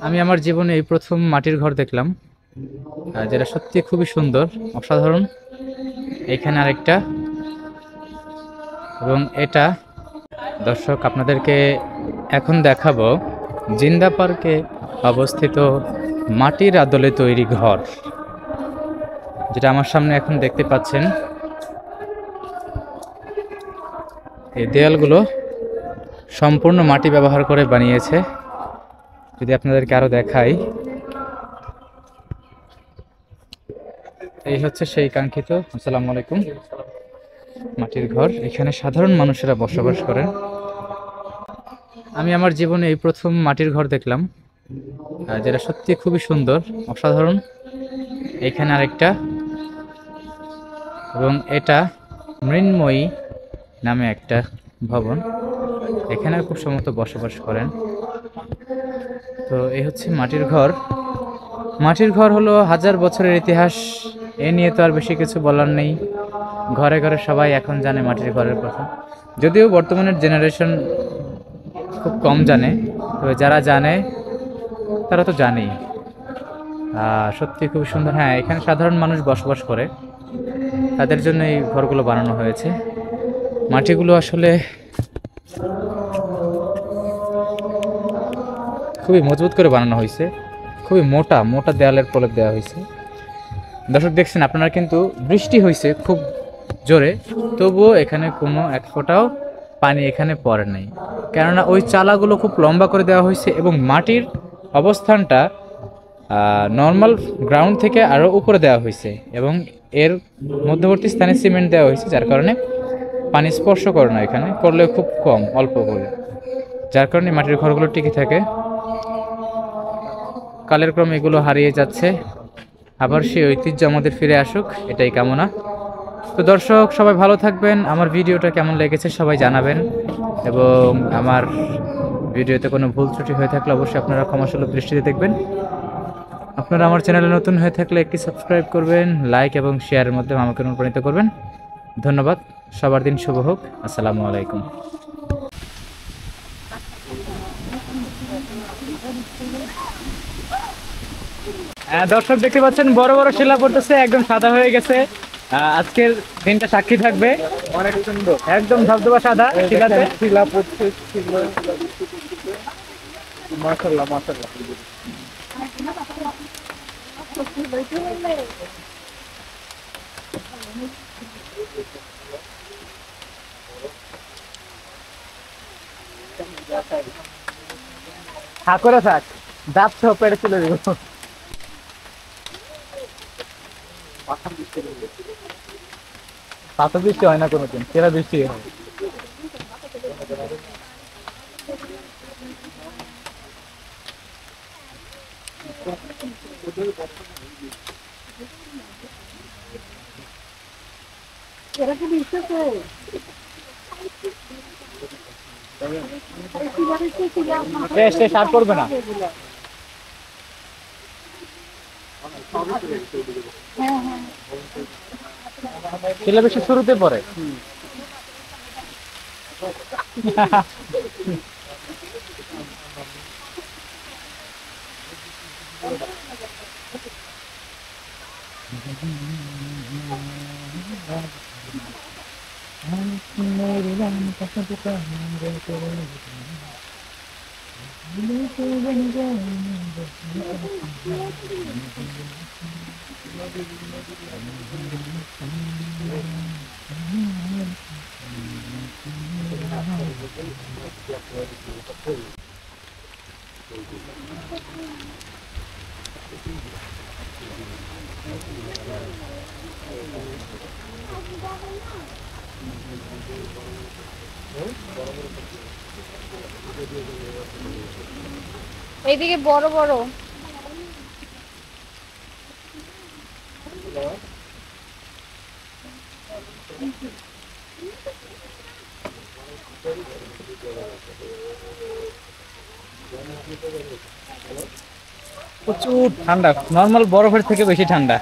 আমি আমার জীবনে এই প্রথম মাটির ঘর দেখলাম, যেটা সত্যি খুবই সুন্দর, অসাধারণ। এখানে আরেকটা, এবং এটা দর্শক আপনাদেরকে এখন দেখাবো জিন্দা পার্কে অবস্থিত মাটির আদলে তৈরি ঘর, যেটা আমার সামনে এখন দেখতে পাচ্ছেন। এই দেয়ালগুলো সম্পূর্ণ মাটি ব্যবহার করে বানিয়েছে। যদি আপনাদেরকে আরো দেখাই, এই হচ্ছে সেই কাঙ্ক্ষিত, আসসালামু আলাইকুম, মাটির ঘর। এখানে সাধারণ মানুষেরা বসবাস করেন। আমি আমার জীবনে এই প্রথম মাটির ঘর দেখলাম, যেটা সত্যি খুবই সুন্দর, অসাধারণ। এখানে আরেকটা, এবং এটা মৃন্ময়ী নামে একটা ভবন, এখানে খুব সম্ভবত বসবাস করেন। তো এই হচ্ছে মাটির ঘর। মাটির ঘর হলো হাজার বছরের ইতিহাস, এ নিয়ে তো আর বেশি কিছু বলার নেই। ঘরে ঘরে সবাই এখন জানে মাটির ঘরের কথা, যদিও বর্তমানের জেনারেশন খুব কম জানে, তবে যারা জানে তারা তো জানেই। সত্যি খুব সুন্দর। হ্যাঁ, এখানে সাধারণ মানুষ বসবাস করে, তাদের জন্য এই ঘরগুলো বানানো হয়েছে। মাটিগুলো আসলে খুবই মজবুত করে বানানো হয়েছে, খুবই মোটা মোটা দেয়ালের প্রলেপ দেওয়া হয়েছে। দর্শক দেখছেন আপনারা, কিন্তু বৃষ্টি হয়েছে খুব জোরে, তবুও এখানে কোনো এক ফোঁটাও পানি এখানে পড়ে নাই, কেননা ওই চালাগুলো খুব লম্বা করে দেওয়া হয়েছে এবং মাটির অবস্থানটা নর্মাল গ্রাউন্ড থেকে আরও উপরে দেওয়া হয়েছে, এবং এর মধ্যবর্তী স্থানে সিমেন্ট দেওয়া হয়েছে, যার কারণে পানি স্পর্শ করে না, এখানে করলে খুব কম, অল্প করে, যার কারণে মাটির ঘরগুলো টিকে থাকে। কালের ক্রমে এগুলো হারিয়ে যাচ্ছে, আবার সেই ঐতিহ্য আমাদের ফিরে আসুক, এটাই কামনা। তো দর্শক সবাই ভালো থাকবেন, আমার ভিডিওটা কেমন লেগেছে সবাই জানাবেন, এবং আমার ভিডিওতে কোনো ভুল ত্রুটি হয়ে থাকলে অবশ্যই আপনারা ক্ষমাসুলভ দৃষ্টিতে দেখবেন। আপনারা আমার চ্যানেলে নতুন হয়ে থাকলে একটি সাবস্ক্রাইব করবেন, লাইক এবং শেয়ারের মাধ্যমে আমাকে অনুপ্রাণিত করবেন। ধন্যবাদ, সবার দিন শুভ হোক। আসসালামু আলাইকুম। দর্শক দেখতে পাচ্ছেন বড় বড় শিলা পড়তেছে, একদম সাদা হয়ে গেছে। আজকের দিনটা সাক্ষী থাকবে, অনেক সুন্দর, একদম ধবধবা সাদা। ঠিক আছে, শিলা পড়ছে, মাশাআল্লাহ মাশাআল্লাহ। করে থাক, দাঁত সহ পেড়ে তুলে দিব। পাতা বৃষ্টি হয় না কোনোদিন, সেরা বৃষ্টি হয়। সার করবে না, শিলা বৃষ্টি শুরুতে পড়ে। এইদিকে বড় বড় প্রচুর ঠান্ডা, নর্মাল বরফের থেকে বেশি ঠান্ডা।